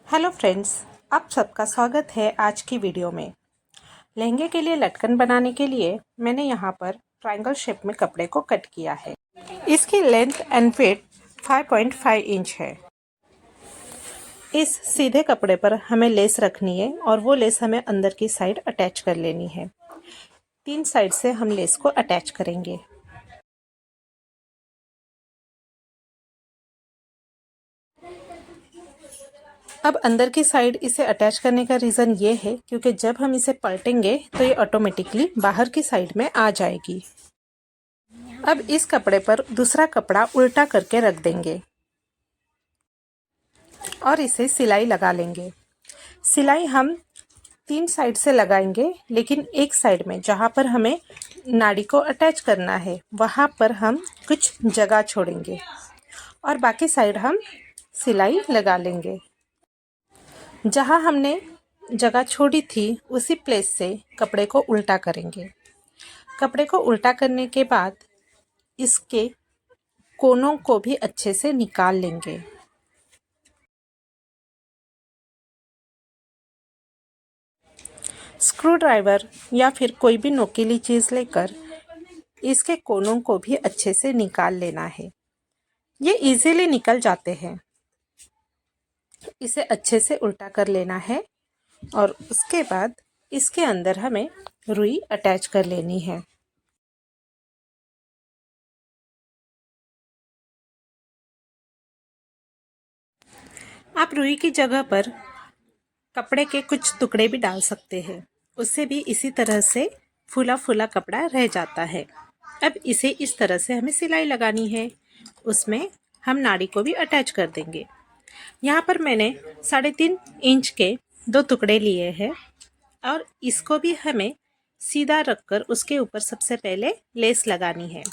Hello friends, आप सबका स्वागत है आज की वीडियो में। लहंगे के लिए लटकन बनाने के लिए मैंने यहाँ पर ट्रायंगल शेप में कपड़े को कट किया है। इसकी लेंथ एंड विड्थ 5.5 इंच है। इस सीधे कपड़े पर हमें लेस रखनी है और वो लेस हमें अंदर की साइड अटैच कर लेनी है। 3 साइड से हम लेस को अटैच करेंगे। अब अंदर की साइड इसे अटैच करने का रीज़न ये है क्योंकि जब हम इसे पलटेंगे तो ये ऑटोमेटिकली बाहर की साइड में आ जाएगी। अब इस कपड़े पर दूसरा कपड़ा उल्टा करके रख देंगे और इसे सिलाई लगा लेंगे। सिलाई हम 3 साइड से लगाएंगे, लेकिन एक साइड में जहाँ पर हमें नाड़ी को अटैच करना है वहाँ पर हम कुछ जगह छोड़ेंगे और बाकी साइड हम सिलाई लगा लेंगे। जहाँ हमने जगह छोड़ी थी उसी प्लेस से कपड़े को उल्टा करेंगे। कपड़े को उल्टा करने के बाद इसके कोनों को भी अच्छे से निकाल लेंगे। स्क्रू ड्राइवर या फिर कोई भी नोकीली चीज़ लेकर इसके कोनों को भी अच्छे से निकाल लेना है। ये इजीली निकल जाते हैं। इसे अच्छे से उल्टा कर लेना है और उसके बाद इसके अंदर हमें रुई अटैच कर लेनी है। आप रुई की जगह पर कपड़े के कुछ टुकड़े भी डाल सकते हैं, उससे भी इसी तरह से फूला फूला कपड़ा रह जाता है। अब इसे इस तरह से हमें सिलाई लगानी है। उसमें हम नाड़ी को भी अटैच कर देंगे। यहाँ पर मैंने 3.5 इंच के 2 टुकड़े लिए हैं और इसको भी हमें सीधा रखकर उसके ऊपर सबसे पहले लेस लगानी है।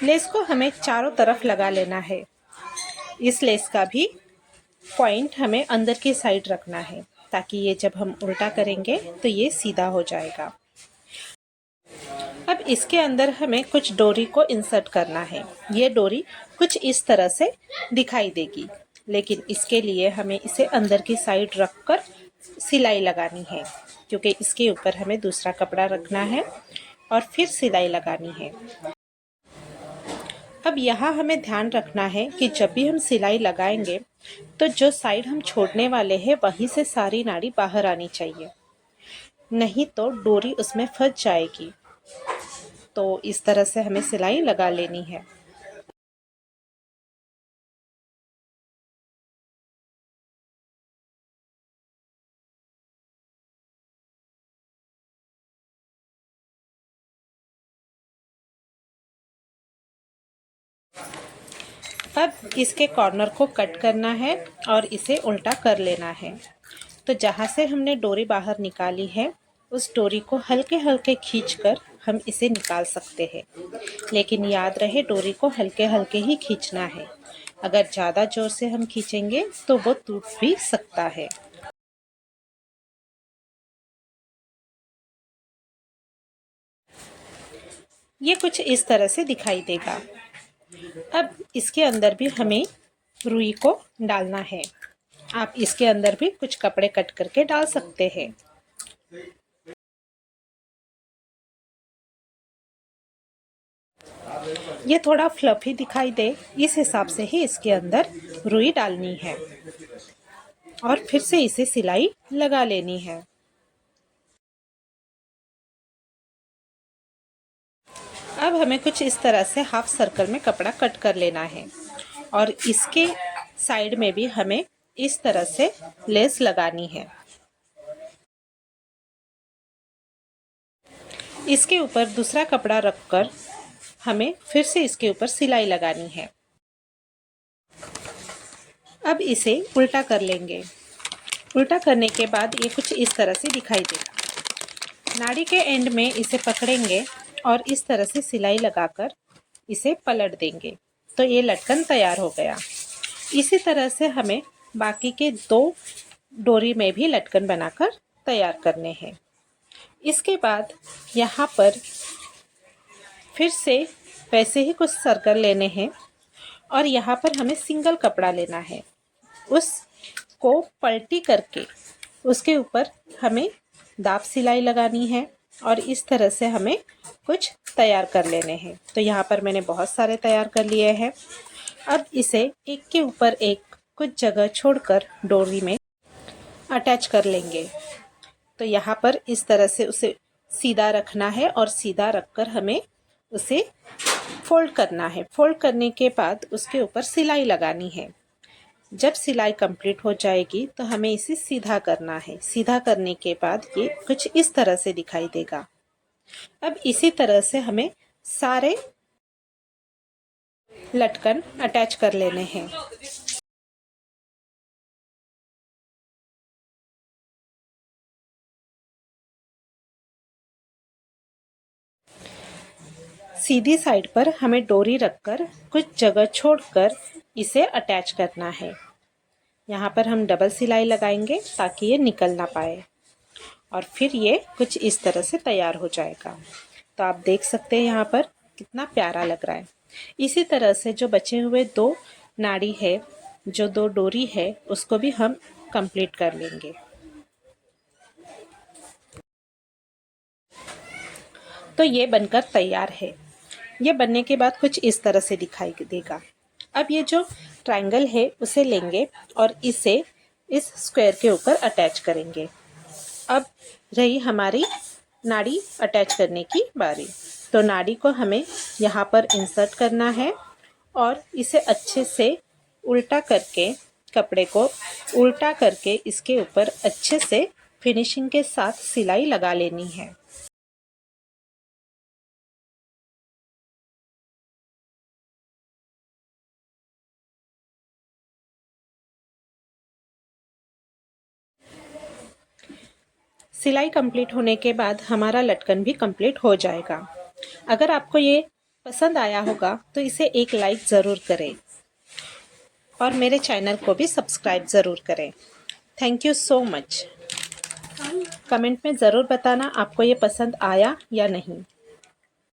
लेस को हमें चारों तरफ लगा लेना है। इस लेस का भी पॉइंट हमें अंदर की साइड रखना है ताकि ये जब हम उल्टा करेंगे तो ये सीधा हो जाएगा। अब इसके अंदर हमें कुछ डोरी को इंसर्ट करना है। ये डोरी कुछ इस तरह से दिखाई देगी, लेकिन इसके लिए हमें इसे अंदर की साइड रखकर सिलाई लगानी है क्योंकि इसके ऊपर हमें दूसरा कपड़ा रखना है और फिर सिलाई लगानी है। अब यहाँ हमें ध्यान रखना है कि जब भी हम सिलाई लगाएंगे तो जो साइड हम छोड़ने वाले हैं वहीं से सारी नाड़ी बाहर आनी चाहिए, नहीं तो डोरी उसमें फंस जाएगी। तो इस तरह से हमें सिलाई लगा लेनी है। अब इसके कॉर्नर को कट करना है और इसे उल्टा कर लेना है। तो जहाँ से हमने डोरी बाहर निकाली है उस डोरी को हल्के हल्के खींचकर हम इसे निकाल सकते हैं, लेकिन याद रहे डोरी को हल्के हल्के ही खींचना है। अगर ज़्यादा जोर से हम खींचेंगे तो वो टूट भी सकता है। ये कुछ इस तरह से दिखाई देगा। अब इसके अंदर भी हमें रुई को डालना है। आप इसके अंदर भी कुछ कपड़े कट करके डाल सकते हैं। ये थोड़ा फ्लफी दिखाई दे इस हिसाब से ही इसके अंदर रुई डालनी है और फिर से इसे सिलाई लगा लेनी है। अब हमें कुछ इस तरह से हाफ सर्कल में कपड़ा कट कर लेना है और इसके साइड में भी हमें इस तरह से लेस लगानी है। इसके ऊपर दूसरा कपड़ा रखकर हमें फिर से इसके ऊपर सिलाई लगानी है। अब इसे उल्टा कर लेंगे। उल्टा करने के बाद ये कुछ इस तरह से दिखाई देगा। नाड़ी के एंड में इसे पकड़ेंगे और इस तरह से सिलाई लगाकर इसे पलट देंगे तो ये लटकन तैयार हो गया। इसी तरह से हमें बाकी के 2 डोरी में भी लटकन बनाकर तैयार करने हैं। इसके बाद यहाँ पर फिर से वैसे ही कुछ सर्कल लेने हैं और यहाँ पर हमें सिंगल कपड़ा लेना है, उसको पलटी करके उसके ऊपर हमें दाब सिलाई लगानी है और इस तरह से हमें कुछ तैयार कर लेने हैं। तो यहाँ पर मैंने बहुत सारे तैयार कर लिए हैं। अब इसे एक के ऊपर एक कुछ जगह छोड़कर डोरी में अटैच कर लेंगे। तो यहाँ पर इस तरह से उसे सीधा रखना है और सीधा रखकर हमें उसे फोल्ड करना है। फोल्ड करने के बाद उसके ऊपर सिलाई लगानी है। जब सिलाई कंप्लीट हो जाएगी तो हमें इसे सीधा करना है। सीधा करने के बाद ये कुछ इस तरह से दिखाई देगा। अब इसी तरह से हमें सारे लटकन अटैच कर लेने हैं। सीधी साइड पर हमें डोरी रखकर कुछ जगह छोड़कर इसे अटैच करना है। यहाँ पर हम डबल सिलाई लगाएंगे ताकि ये निकल ना पाए और फिर ये कुछ इस तरह से तैयार हो जाएगा। तो आप देख सकते हैं यहाँ पर कितना प्यारा लग रहा है। इसी तरह से जो बचे हुए दो नाड़ी है, जो दो डोरी है, उसको भी हम कंप्लीट कर लेंगे। तो ये बनकर तैयार है। ये बनने के बाद कुछ इस तरह से दिखाई देगा। अब ये जो ट्रायंगल है उसे लेंगे और इसे इस स्क्वायर के ऊपर अटैच करेंगे। अब रही हमारी नाड़ी अटैच करने की बारी। तो नाड़ी को हमें यहाँ पर इंसर्ट करना है और इसे अच्छे से उल्टा करके, कपड़े को उल्टा करके इसके ऊपर अच्छे से फिनिशिंग के साथ सिलाई लगा लेनी है। सिलाई कंप्लीट होने के बाद हमारा लटकन भी कंप्लीट हो जाएगा। अगर आपको ये पसंद आया होगा तो इसे एक लाइक ज़रूर करें और मेरे चैनल को भी सब्सक्राइब ज़रूर करें। Thank you so much. Comment में ज़रूर बताना आपको ये पसंद आया या नहीं।